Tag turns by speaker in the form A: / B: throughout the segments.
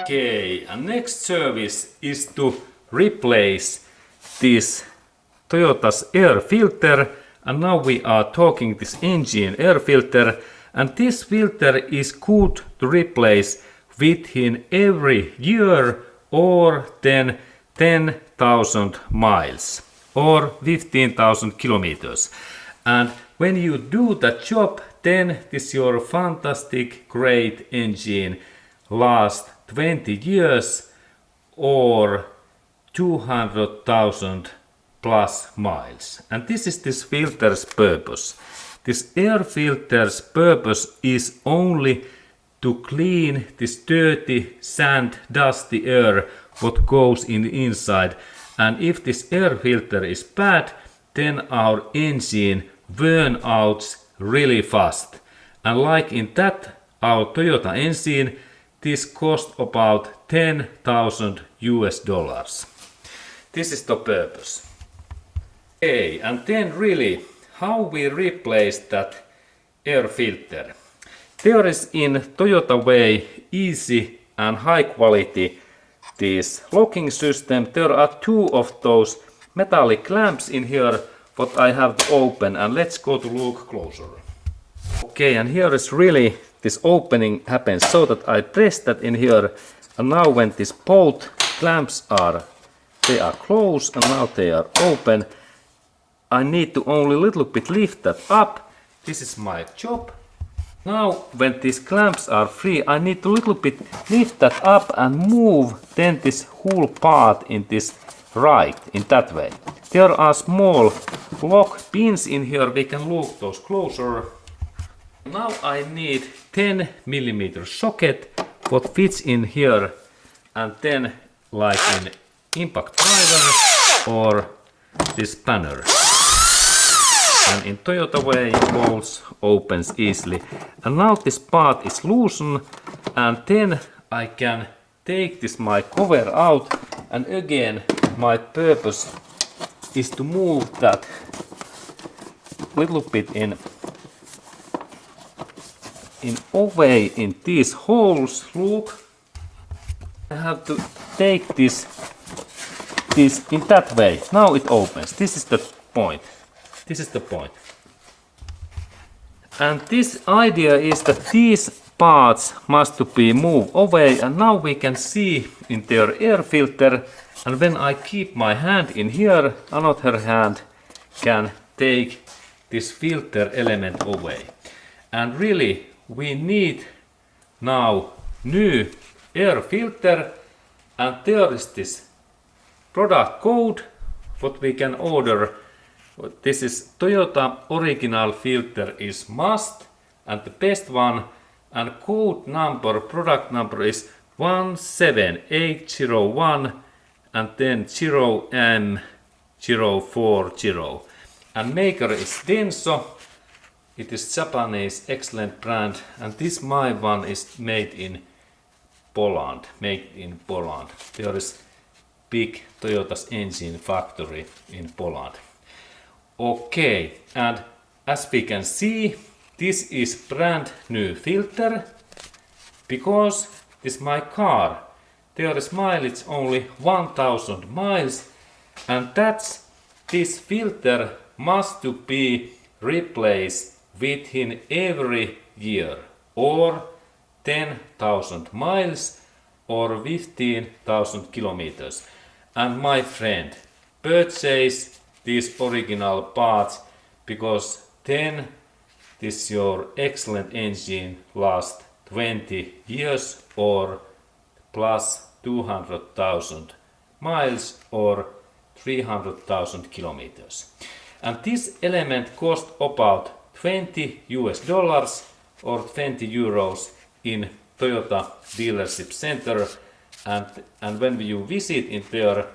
A: Okay, and next service is to replace this Toyota's air filter, and now we are talking this engine air filter, and this filter is good to replace within every year or then 10,000 miles or 15,000 kilometers. And when you do that job, then this your fantastic great engine lasts 20 years or 200,000 plus miles. And this is this filter's purpose. This air filter's purpose is only to clean this dirty, sand, dusty air what goes in the inside. And if this air filter is bad, then our engine burn out really fast. And like in that our Toyota engine, this cost about 10,000 US dollars. This is the purpose. Okay, and then really how we replace that air filter. There is in Toyota way easy and high quality this locking system. There are two of those metallic clamps in here what I have to open, and let's go to look closer. Okay, and here is really this opening happens so that I press that in here, and now when this both clamps are closed and now they are open, I need to only a little bit lift that up. This is my job. Now when these clamps are free, I need to little bit lift that up and move then this whole part in this right, in that way. There are small lock pins in here, we can look those closer. Now I need 10 mm socket what fits in here, and then like in impact driver or this spanner. And in Toyota way bolts opens easily. And now this part is loosened, and then I can take this my cover out, and again my purpose is to move that little bit in away in these holes. Look, I have to take this in that way. Now it opens. This is the point. This is the point. And this idea is that these parts must to be moved away, and now we can see in their air filter, and when I keep my hand in here, another hand can take this filter element away. And really we need now new air filter, and there is this product code what we can order. This is Toyota original filter is must and the best one, and code number, product number is 17801 and then 0M040, and maker is Denso. It is Japanese excellent brand, and this my one is made in Poland. There is big Toyota's engine factory in Poland. Okay, and as we can see, this is brand new filter, because this my car, there is mileage only 1000 miles, and that's this filter must to be replaced within every year or 10,000 miles or 15,000 kilometers. And my friend, purchase these original parts, because then this your excellent engine lasts 20 years or plus 200,000 miles or 300,000 kilometers. And this element cost about 20 US dollars or 20 euros in Toyota dealership center, and when you visit in there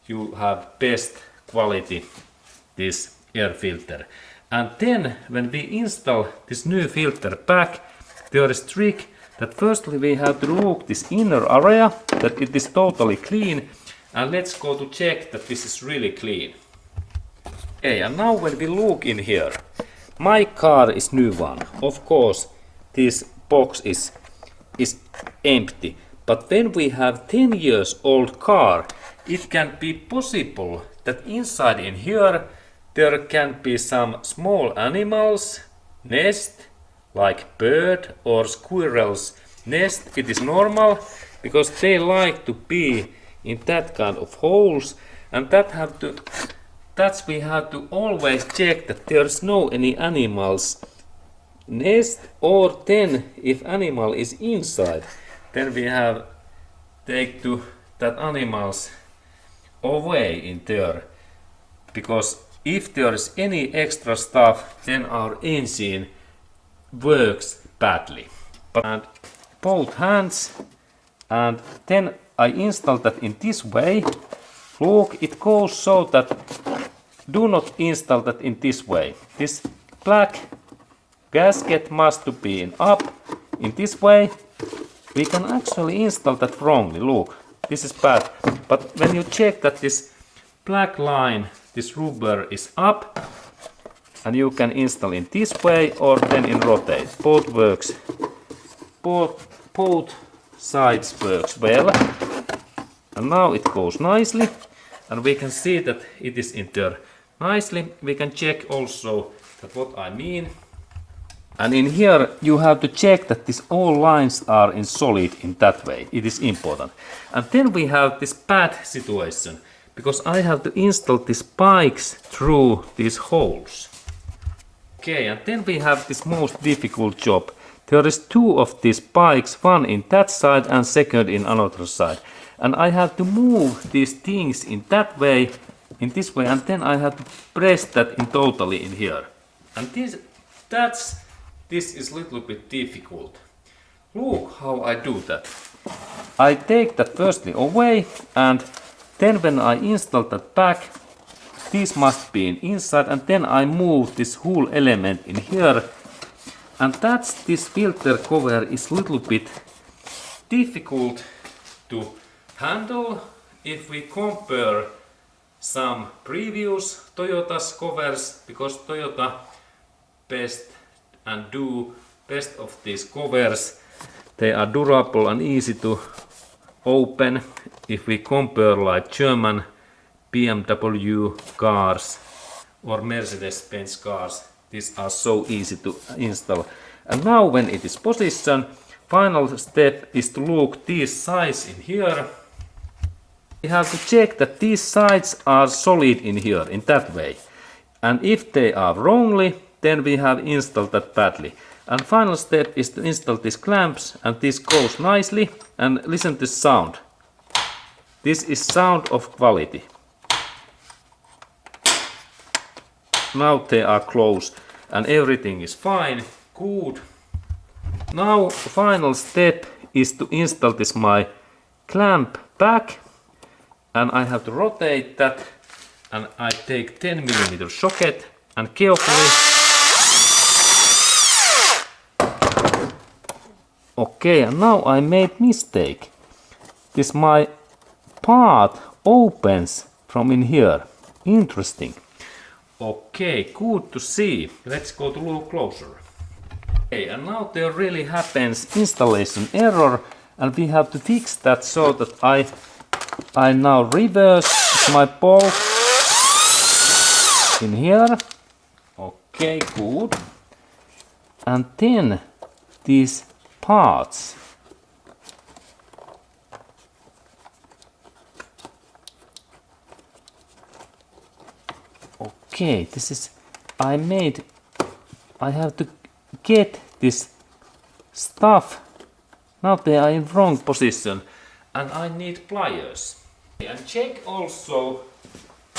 A: you have best quality this air filter. And then when we install this new filter back, there is trick that firstly we have to look this inner area that it is totally clean, and let's go to check that this is really clean. Okay, and now when we look in here, My car is new one. Of course, this box is empty. But when we have 10 years old car, it can be possible that inside in here there can be some small animals nest, like bird or squirrels nest. It is normal because they like to be in that kind of holes, and that's we have to always check that there's no any animals nest, or then if animal is inside, then we have take to that animals away in there, because if there is any extra stuff, then our engine works badly. And both hands, and then I install that in this way. Look, it goes so that do not install that in this way. This black gasket must to be in up in this way. We can actually install that wrongly. Look, this is bad. But when you check that this black line, this rubber is up, and you can install in this way or then in rotate. Both works. Both sides works well. And now it goes nicely, and we can see that it is in there nicely. We can check also that what I mean. And in here you have to check that these all lines are in solid in that way. It is important. And then we have this bad situation, because I have to install these spikes through these holes. Okay, and then we have this most difficult job. There is two of these spikes, one in that side and second in another side. And I have to move these things in that way, in this way, and then I have to press that in totally in here. And this is a little bit difficult. Look how I do that. I take that firstly away, and then when I install that back, this must be inside, and then I move this whole element in here. And this filter cover is a little bit difficult to handle if we compare some previous Toyota's covers, because Toyota best of these covers. They are durable and easy to open. If we compare like German BMW cars or Mercedes-Benz cars, these are so easy to install. And now when it is positioned, final step is to look these sides in here. We have to check that these sides are solid in here, in that way. And if they are wrongly, then we have installed that badly. And final step is to install these clamps, and this goes nicely. And listen to this sound. This is sound of quality. Now they are closed and everything is fine, good. Now final step is to install this my clamp back, and I have to rotate that, and I take 10mm socket and carefully. Okay, and now I made mistake. This my part opens from in here. Interesting. Okay, good to see. Let's go to look closer. Okay, and now there really happens installation error, and we have to fix that so that I now reverse my bolt in here. Okay, good. And then these parts. Okay, this is I have to get this stuff. Now they are in wrong position and I need pliers. And check also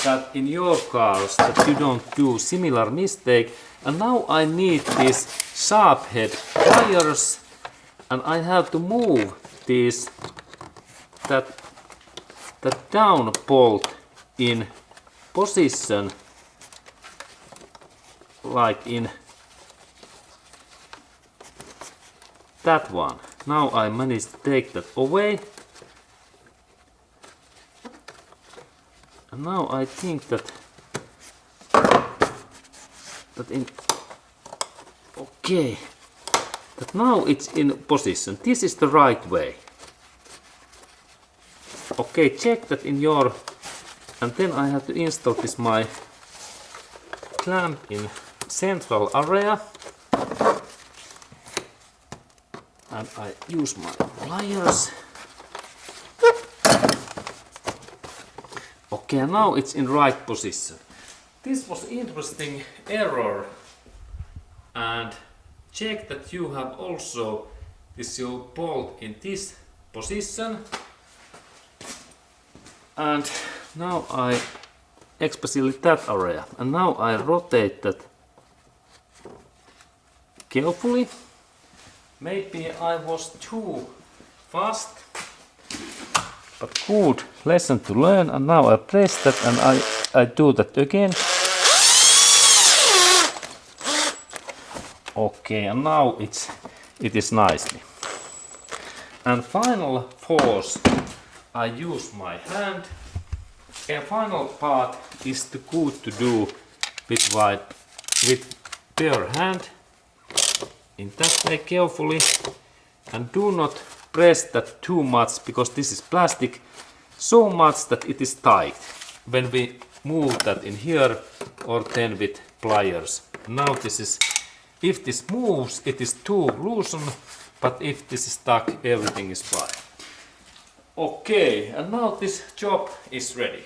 A: that in your cars that you don't do similar mistake. And now I need these sharp head pliers, and I have to move this that down bolt in position like in that one. Now I managed to take that away, and now I think that Okay, that now it's in position. This is the right way. Okay, check that in your, and then I have to install this my clamp in central area. And I use my pliers. Okay, and now it's in right position. This was interesting error, and check that you have also this your bolt in this position. And now I especially that area, and now I rotate that carefully. Maybe I was too fast, but good lesson to learn. And now I press that, and I do that again. Okay, and now it is nicely. And final force, I use my hand. And final part is the good to do with bare hand. In that way carefully, and do not press that too much, because this is plastic, so much that it is tight when we move that in here or then with pliers. Now this is, if this moves, it is too loosened, but if this is stuck, everything is fine. Okay, and now this job is ready.